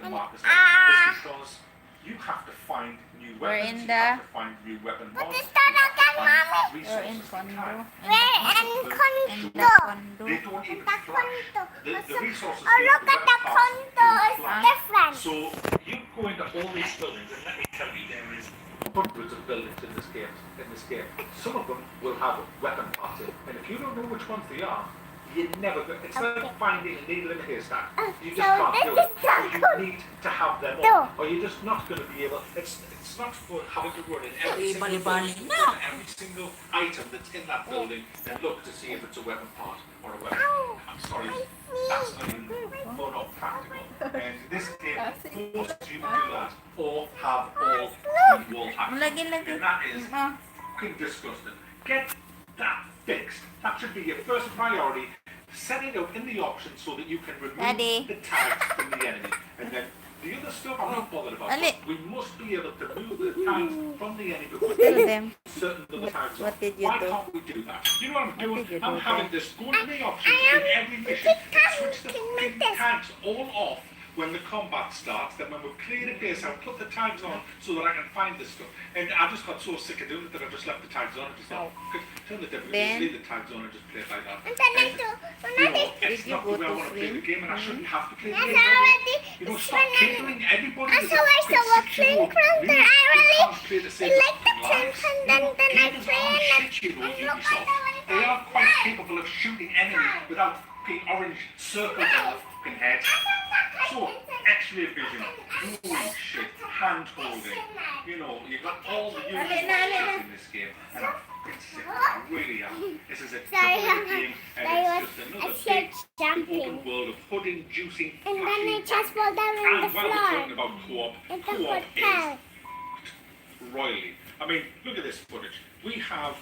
the markers is because you have to find new We're weapons, in you have the- to find new weapon What mods, is that you have to again, find Mommy? We're in resources condo. time. We're in In the condo. condo. They don't even The flash. condo. The resources Oh, here, look the at the weapon parts condo. don't It's flash. different. So you go into all these buildings, and let me tell you, there is hundreds of buildings in this game. Some of them will have weapon parts in, and if you don't know which ones they are, you never go. It's like finding a needle in a haystack. You just So can't this do it. is not You good. need to have them No. all, or you're just not going to be able. It's not for having to run in every single Bali-bali. building, No. every single item that's in that building, and look to see if it's a weapon part or a weapon. Ow. I'm sorry, that's not even fun or practical. And this game forces you to do that, or have all three wall hacks. Lagi. And that is fucking disgusting. Get that fixed. That should be your first priority. Set it up in the options so that you can remove Daddy. the tags from the enemy. And then the other stuff I'm not bothered about. Ali. But we must be able to remove the tags from the enemy before Tell them. certain other tags. What did you Why do? can't we do that? You know what I'm doing? did you I'm do, having Dad? this go into the options in every mission and switch the fucking tags all off when the combat starts. Then when we've cleared a base, I'll put the tags on so that I can find this stuff. And I just got so sick of doing it that I just left the tags on. I just thought, turn the difference, Then- leave the tags on and just play it like that. And then I do. You know, it's Did you not the go way I to want to play the swim? game, and I shouldn't have to play the Yes, game. I already. You know, It's stop when I- catering everybody. I with saw a I fucking saw a 6-year-old playground music. there. I You really can't play to save like the fucking lives. playground, then I Gamers play aren't and shit, you know, and look Ubisoft. at the They are quite capable of shooting enemy without fucking orange circles on the fucking head. So, X-ray vision, moving shit, hand holding, you know, you've got all the usual shit in this game, and I'm fucking sick of it, I really am. This is a Sorry, double game, and it's just I another said big jumping. open world of pudding, juicing, And then I flashing, just fall down on the and while we're talking floor. about co-op, In the co-op hotel. is royally. I mean, look at this footage. We have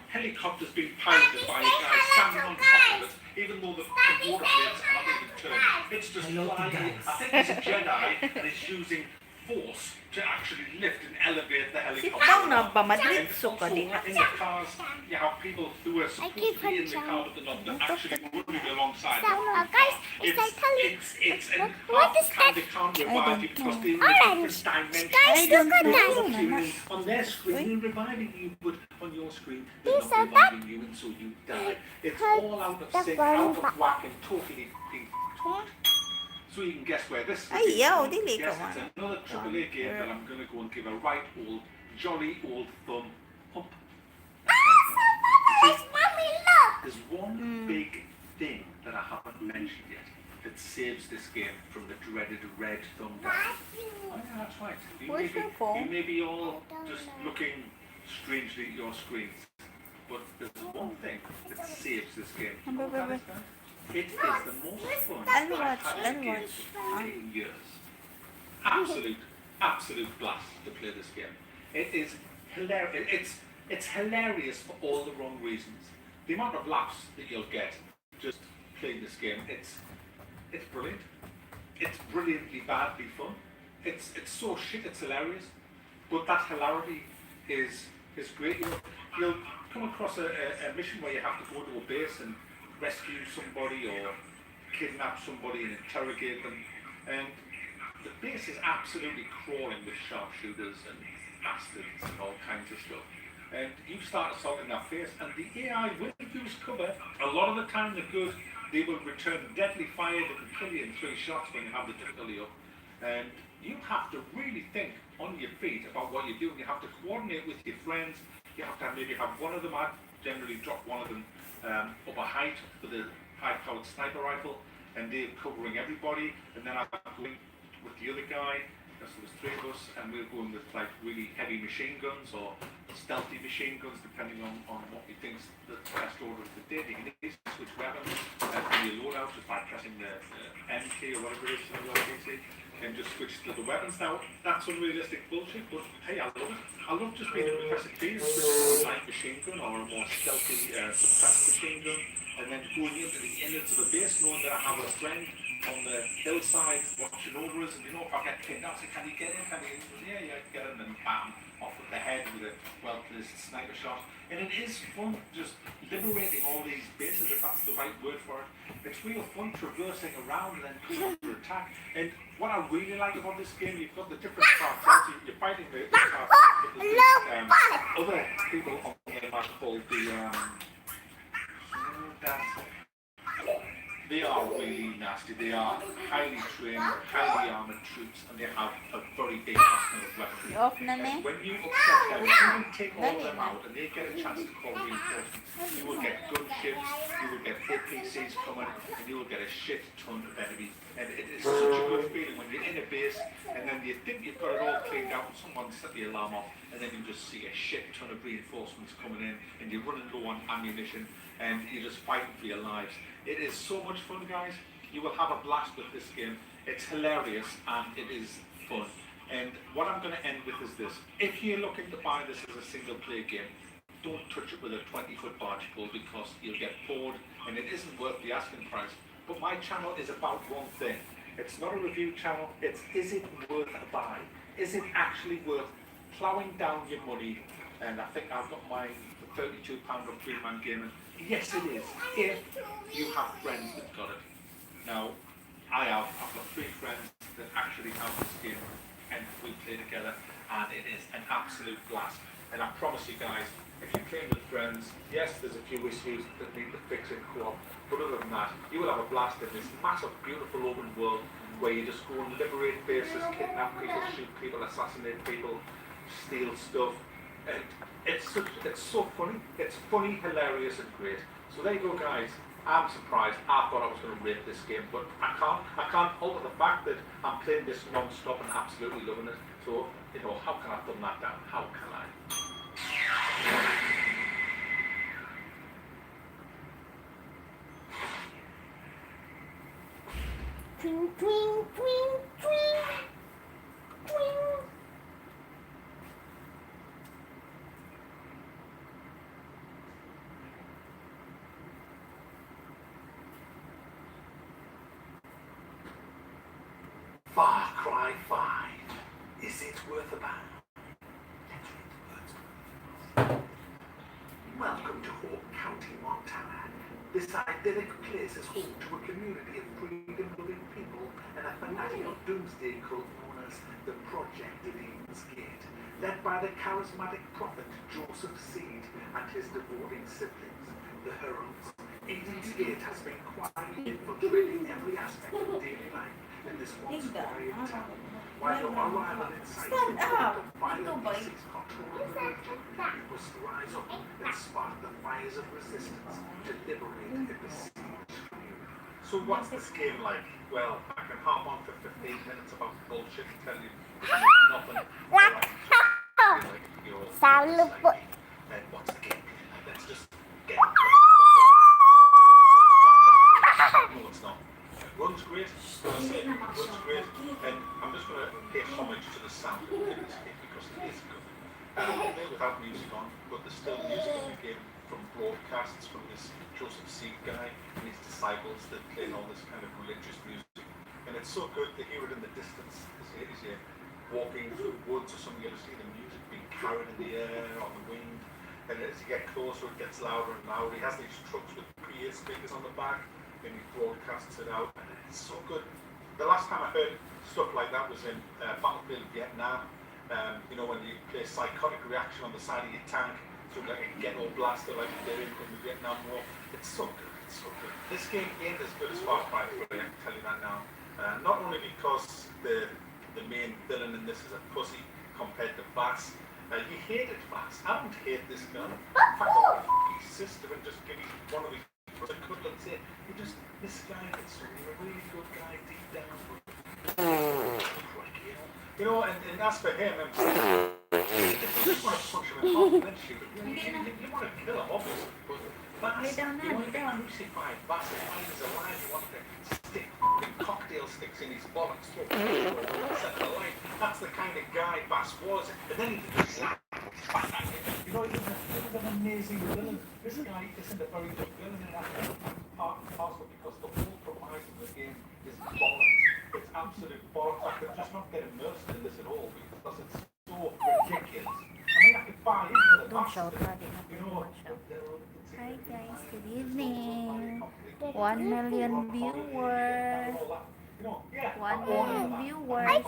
helicopters being piloted by guys standing on top of it, even though the water blades are not even turning. It's just flying. I think he's a Jedi and he's using force to actually lift and elevate the helicopter. Ikaw na ba? And Madritso ka also, din. in the cars, you have people who are supposed keep to be in the on car, but they're not. They're actually running alongside. So, guys, It's, I tell you, it's and what half is the time that? they can't revive you because they're in a Orange. different dimension. Guys, I don't look at know. that. On their screen, they're reviving you, but on your screen, they're These not are that- reviving you, and so you die. It's Hurt all out of the sync, burn out of back. whack, and totally being taught. So you can guess where this Ay, is. yaw, dili ka Yes, man. it's another AAA game that I'm going to go and give a right old, jolly old thumb up. Nice, Mommy, look. There's one big thing that I haven't mentioned yet that saves this game from the dreaded red thumb down. Oh yeah, that's right. Where's your phone? You may be all just looking strangely at your screens, but there's one thing that saves this game. You know what that is, guys? It is the most fun I'll I've watch, had in I'll games watch. in years. Absolute blast to play this game. It is hilarious. It's hilarious for all the wrong reasons. The amount of laughs that you'll get just playing this game, it's brilliant. It's brilliantly badly fun. It's so shit, it's hilarious. But that hilarity is great. You'll come across a mission where you have to go to a base and rescue somebody or kidnap somebody and interrogate them. And the base is absolutely crawling with sharpshooters and bastards and all kinds of stuff. And you start assaulting their face, and the AI will use cover. A lot of the time they're good. They will return deadly fire that can kill you in 3 shots when you have the difficulty up. And you have to really think on your feet about what you're doing. You have to coordinate with your friends. You have to maybe have one of them. I generally drop one of them up a height with a high-powered sniper rifle, and they're covering everybody. And then I'm going with the other guy, because there was 3 of us, and we're going with like really heavy machine guns or stealthy machine guns, depending on what you think's the best order of the day. You can easily switch weapons from your loadout just by pressing the M key or whatever it is on your PC, and just switch to the weapons. Now, that's unrealistic bullshit, but hey, I love it. I love just being a Professor T and switching to a light machine gun or a more stealthy suppressed machine gun, and then going into the innards of a base, knowing that I have a friend on the hillside watching over us, and if I get pinned out, I say, can you get in? Can you? Yeah, get in, and bam, off with the head with a well-placed sniper shot. And it is fun just liberating all these bases, if that's the right word for it. It's real fun traversing around and then coming under a attack. And what I really like about this game, you've got the different cartels. You're fighting the cartels, but there's other people on the map called they are really nasty. They are highly trained, highly armored troops, and they have a very big arsenal of weaponry. Off na And ne. when you upset them, if you take all of them out and they get a chance to call reinforcements, you will get gunships, you will get APCs coming, and you will get a shit ton of enemies. And it is such a good feeling when you're in a base and then you think you've got it all cleaned out and someone set the alarm off and then you just see a shit ton of reinforcements coming in and you're running low on ammunition and you're just fighting for your lives. It is so much fun, guys. You will have a blast with this game. It's hilarious and it is fun. And what I'm going to end with is this. If you're looking to buy this as a single player game, don't touch it with a 20-foot barge pole because you'll get bored and it isn't worth the asking price. But my channel is about one thing. It's not a review channel. It's, is it worth a buy? Is it actually worth ploughing down your money? And I think I've got mine for £32 on Freeman Gaming. Yes, it is. If you have friends that got it. Now, I've got 3 friends that actually have this game and we play together and it is an absolute blast. And I promise you guys, if you play with friends, yes, there's a few issues that need to fix in co-op, but other than that, you will have a blast in this massive, beautiful open world where you just go and liberate bases, kidnap people, shoot people, assassinate people, steal stuff. And it's so funny. It's funny, hilarious, and great. So there you go, guys. I'm surprised. I thought I was going to rate this game, but I can't alter the fact that I'm playing this non-stop and absolutely loving it. So, you know, how can I thumb that down? How can I? Twing, twing, twing, twing, twing. Far Cry 5. Is it worth a buy? Let's read the words. Welcome to Hope County, Montana. This idyllic place is home to a community of freedom-loving people and a fanatical doomsday cult known as the Project Eden's Gate, led by the charismatic prophet Joseph Seed and his devoting siblings, the Heralds. Eden's Gate has been quietly infiltrating every aspect of daily life in this once quiet town. While your arrival incites the world of violent seeks control of the region, you must rise up and spark the fires of resistance to liberate a besieged community. So what's this game like? Well, I can harp on for 15 minutes about bullshit and tell you nothing. Like you're Sound like look. me. And what's the gameplay like? Let's just get it. No, it's not. Runs great, runs great, and I'm just going to pay homage to the sound of this game because it is good. They without music on, but there's still music in the game from broadcasts from this Joseph Seed guy and his disciples that play all this kind of religious music. And it's so good to hear it in the distance as you're walking through woods or something, you see the music being carried in the air, on the wind. And as you get closer, it gets louder and louder. He has these trucks with PA speakers on the back. And he broadcasts it out, and it's so good. The last time I heard stuff like that was in Battlefield Vietnam. You know, when you play psychotic reaction on the side of your tank, so like a ghetto blaster like you did in the Vietnam War. It's so good, it's so good. This game ain't as good as Far Cry 3, I can tell you that now. Not only because the main villain in this is a pussy compared to Bass. You hated Bass. I don't hate this gun. In fact, I want to f*** his sister and just give him one of these. But I couldn't say, this guy is a really good guy deep down, but you know, and as for him, you just want to punch him in the heart and then shoot him. You want to kill him, obviously, but Bass, you want to crucify Bass while he's alive, you want to stick cocktail sticks in his bollocks, set the light. That's the kind of guy Bass was, and then he just slap. You know, he was an amazing villain. This guy isn't a very good villain in that part and parcel because the whole premise of the game is bollocks. It's absolute bollocks. I could just not get immersed in this at all because it's so ridiculous. I mean, I could buy into the Don't shout, bastard, Daddy. you know. Hi guys, good evening. 1 million viewers. You know, yeah, 1 I'm all million into that. viewers.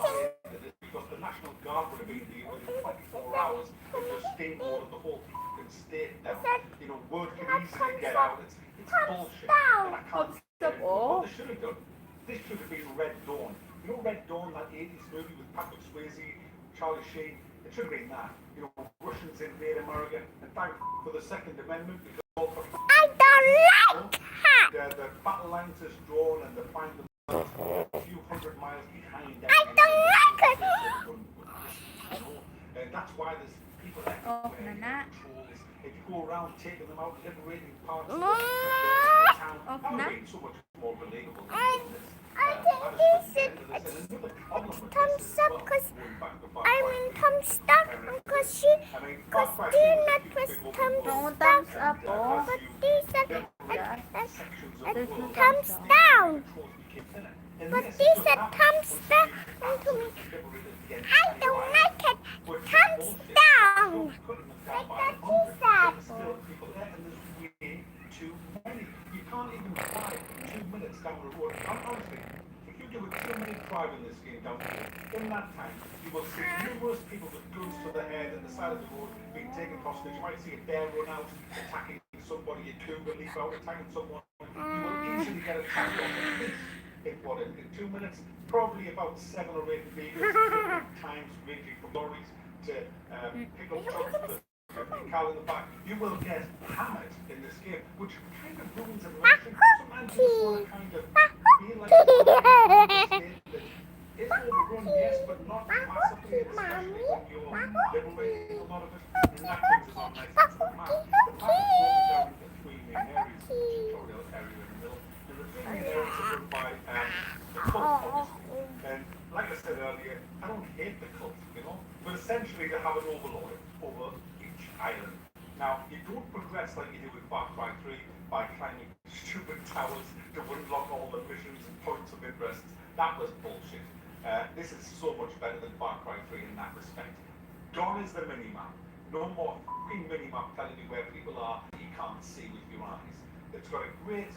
Because the National Guard would have been here within 24 hours and just steamrolled the whole fucking state down. You know, word can easily get out. It's bullshit. And I can't Thumbs get up, it. What oh. they should have done, this should have been Red Dawn. You know Red Dawn, that 80s movie with Patrick Swayze, Charlie Sheen? It should have been that. You know, Russians invade America, and thank for the Second Amendment, because all for I don't like her. the battle lines is drawn and they find themselves a few hundred miles behind. I don't like it. And that's why there's people like patrols. If you go around taking them out, liberating parts of the town, that would be so much more believable than this. I think this is thumbs up because I mean thumbs up because do not press thumbs up, but these are thumbs down. But these are thumbs down to me. I don't like it. Thumbs down. Like that is that. You can't even drive 2 minutes down the road. Honestly, if you do a 2-minute drive in this game down here, in that time, you will see numerous people with guns to the head at the side of the road being taken hostage. You might see a bear run out, attacking somebody, a cougar leap out, attacking someone. You will easily get attacked on the police in 2 minutes. Probably about 7 or 8 vehicles, different times, ranging from lorries to pick up trucks. Car in the back, you will get hammered in this game, which kind of ruins immersion. Sometimes you just want to kind of feel like it's overrun, yes, but not massively, especially when you're liberating a lot of it. And that brings us on nicely to the map. The map is broken down into 3 main areas, the tutorial area in the middle. And the 3 main areas are run by the cult, obviously. And like I said earlier, I don't hate the cult, you know, but essentially they have an overlord over island. Now, you don't progress like you do with Far Cry 3 by climbing stupid towers to unlock all the missions and points of interest. That was bullshit. This is so much better than Far Cry 3 in that respect. Gone is the minimap. No more f***ing minimap telling you where people are that you can't see with your eyes. It's got a great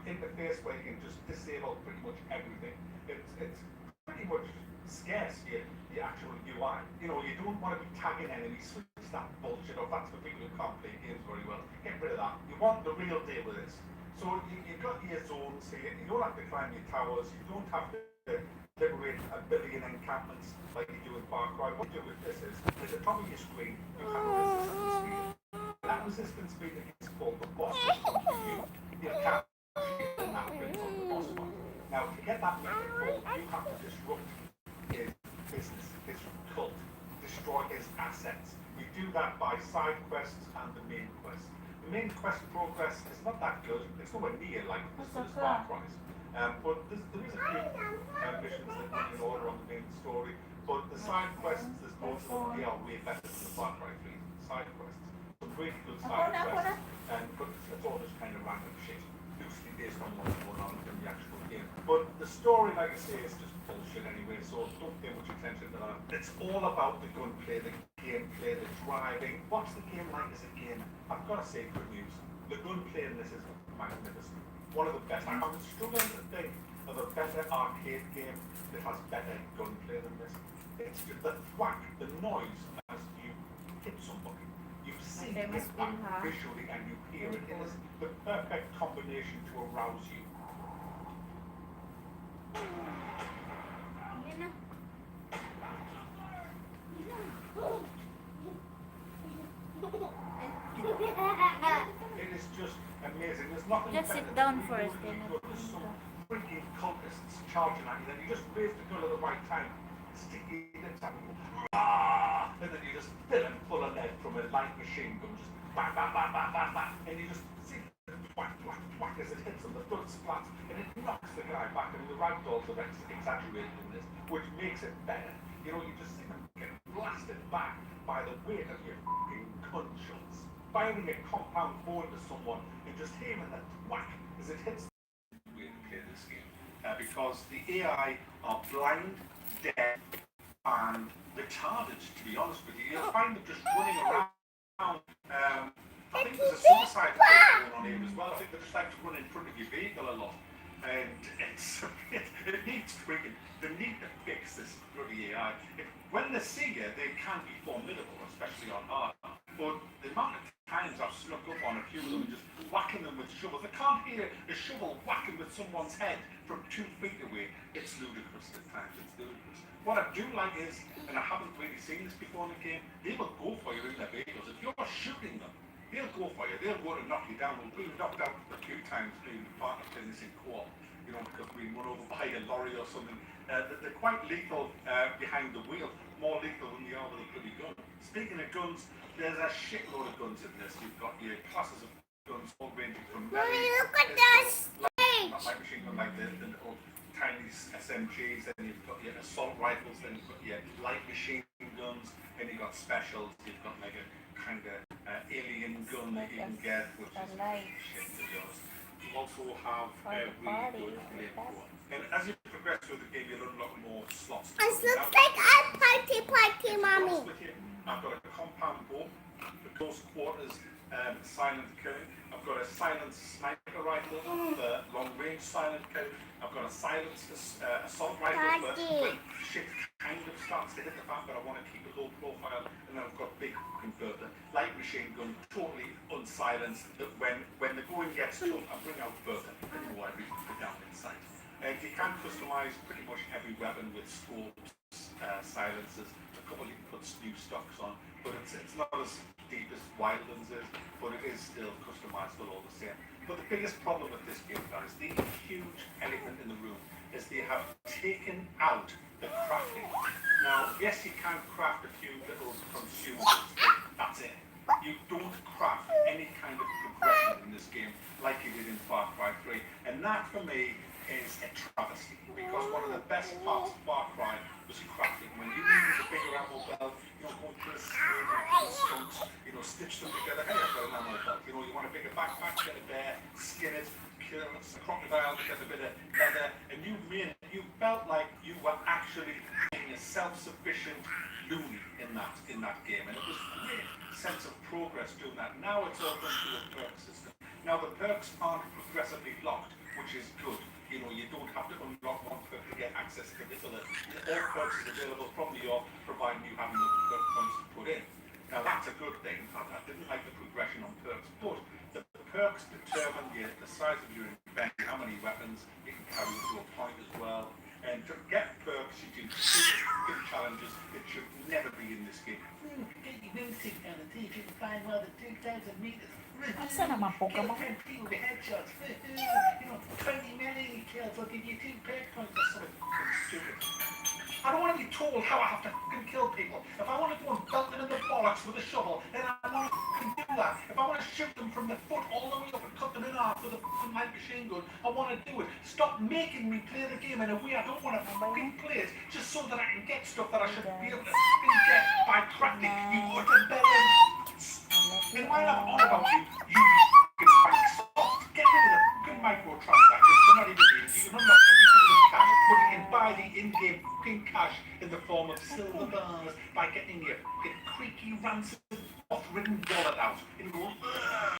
interface where you can just disable pretty much everything. It's pretty much scarce here, the actual UI. You know, you don't want to be tagging enemies, switch that bullshit off. That's for people who can't play games very well. Get rid of that. You want the real deal with this. So you've got your zones here. You don't have to climb your towers. You don't have to liberate 1 billion encampments like you do in Far Cry. What you do with this is, at the top of your screen, you have a resistance speed. That resistance speed is called the boss. You can't get that bit on the boss fight. Now, to get that method called, you have to disrupt his business, his cult, destroy his assets. We do that by side quests and the main quest. The main quest progress is not that good. It's nowhere near like the Far Cry's. But there is a few missions that run in order on the main story. But the side quests, there's most of them, they are way better than the Far Cry 3 side quests. Some really good side quests, but it's all just kind of random shit, loosely based on what's going on in the actual game. But the story, like I say, is just bullshit anyway, so don't pay much attention to that. It's all about the gunplay, the gameplay, the driving. What's the game like as a game? I've got to say good news. The gunplay in this is magnificent. One of the best. I'm struggling to think of a better arcade game that has better gunplay than this. It's just the thwack, the noise as you hit somebody. You see it visually and you hear it. It is the perfect combination to arouse you. It is just amazing. There's nothing Just better sit down than first, when then you've got some freaking cultists charging at you, then you just raise the gun at the right time, stick it in the tap, and then you just fill him full of lead from a light machine gun, just bang, bang, bang, bang, bang, bang, and you just see whack, whack, whack as it hits him, the blood splats, and it knocks the guy back, and the ragdolls are exaggerated in this, which makes it better. You know, you just see them get blasted back by the weight of your fucking gun shots. Firing a compound bore into someone and just hearing that whack as it hits the way to play this game. Because the AI are blind, deaf, and retarded, to be honest with you. You'll find them just running around. I think there's a suicide rate going on here as well. I think they just like to run in front of your vehicle a lot. and it needs tweaking. They need to fix this bloody AI. When they see you, they can be formidable, especially on hard. But the amount of times I've snuck up on a few of them and just whacking them with shovels, they can't hear a shovel whacking with someone's head from 2 feet away. It's ludicrous at times. It's ludicrous. What I do like is, and I haven't really seen this before in the game, they will go for you in their vehicles. If you're shooting them, they'll go for you. They'll go to knock you down. We've been knocked out a few times being part of this in co-op, because we run over by a lorry or something. They're quite lethal behind the wheel, more lethal than they are with a bloody gun. Speaking of guns, there's a shitload of guns in this. You've got your classes of guns all ranging from Mommy, look at this stage. not like machine gun, like the little tiny SMGs, then you've got your assault rifles, then you've got your light machine guns, then you've got specials, you've got like a kind of alien gun that you can get, which is shit to be honest. You also have a really good flamethrower. And as you progress through the game, you'll unlock more slots. This looks like a party, Mommy. I've got a compound bomb, the close quarters silent killing. I've got a silent sniper rifle, the long range silent killing. I've got a silent assault rifle where shit kind of starts to hit the fan, but I want to keep a low profile. And then I've got big converter, light machine gun, totally unsilenced. That when the going gets tough, I bring out further and know everything down inside. And you can customize pretty much every weapon with scopes, silencers. A couple you can put new stocks on, but it's not as deep as Wildlands is, but it is still customizable all the same. But the biggest problem with this game, guys, the huge elephant in the room, is they have taken out the crafting. Now, yes, you can craft a few little consumables, but that's it. You don't craft any kind of progression in this game like you did in Far Cry 3, and that for me is a travesty, because one of the best parts of Far Cry was crafting. When you needed a bigger ammo belt, go to the skunks, stitch them together. Hey, I've got an ammo belt. You want a bigger backpack, get a bear, skin it, kill a crocodile, get a bit of leather, and you felt like you were actually being a self-sufficient loony in that game, and it was a great sense of progress doing that. Now it's all done through a perk system. Now the perks aren't progressively locked, which is good. You don't have to unlock one perk to get access to this other. All perks is available from the off, providing you have enough perk points to put in. Now that's a good thing. I didn't like the progression on perks, but the perks determine the size of your inventory, how many weapons you can carry to a point as well. And to get perks, you do big challenges that should never be in this game. Get your wingsuit down and see if you can find more than 2,000 meters. Asa naman po ka mo? 10 people with headshots. 20 melee kills will give you 2 perk points or something. It's stupid. I don't want to be told how I have to fucking kill people. If I want to go and belt them in the bollocks with a shovel, then I want to fucking do that. If I want to shoot them from the foot all the way up and cut them in half with a fucking light machine gun, I want to do it. Stop making me play the game in a way I don't want to fucking play it, just so that I can get stuff that I should be able to fucking get by crafting. You utter bellends. And while I'm on about you fucking spikes, get rid of the fucking microtransactions. They're not even used. You can unlock everything with cash, but you can buy the in-game fucking cash in the form of silver bars by getting your fucking creaky, rancid, off-ridden wallet out and go,